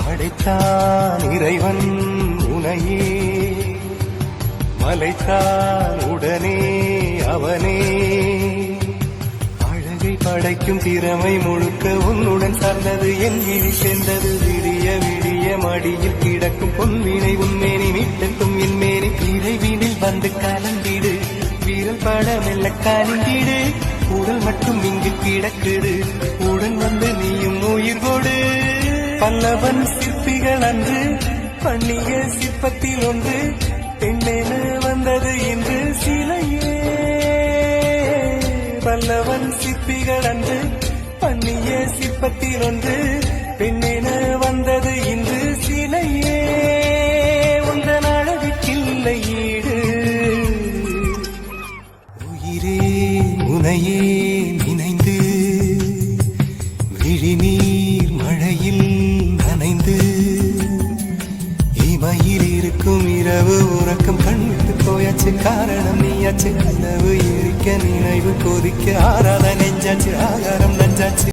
படைத்தான் இறைவன் உனையே, மலைத்தான் உடனே அவனே. அழகை படைக்கும் திறமை முழுக்க உன்னுடன் சார்ந்தது, என் விழி சேர்ந்தது. விடிய விடிய மடியில் கிடக்கும் பொன்வினை உன்மேனி மீட்டெட்டும் என்மேனி. இறைவினில் வந்து கலந்திடு, வீரல் பட மெல்ல காணிந்திடு. உடல் மட்டும் இங்கு கிடக்குது, உடன் வந்து நீயும் உயிர் கொடு. பல்லவன் சிற்பிகள் அன்று பண்ணிய சிற்பத்தில் ஒன்று, பெண்ணென வந்தது என்று சிலையே. பல்லவன் சிற்பிகள் அன்று பண்ணிய சிற்பத்தில் ஒன்று, பெண்ணென வந்தது இன்று சிலையே. உந்தன் அழகுக்கில்லை ஈடு, உயிரே உனையே நினைந்து விழிநீர் மழையில் நனைந்து. இமையில் இருக்கும் இரவு உறக்கம் கண்விட்டு போயாச்சு, காரணம் நீயாச்சு. கனவு எரிக்க நினைவு கொதிக்க ஆறாத நெஞ்சாச்சு, ஆகாரம் நஞ்சாச்சு.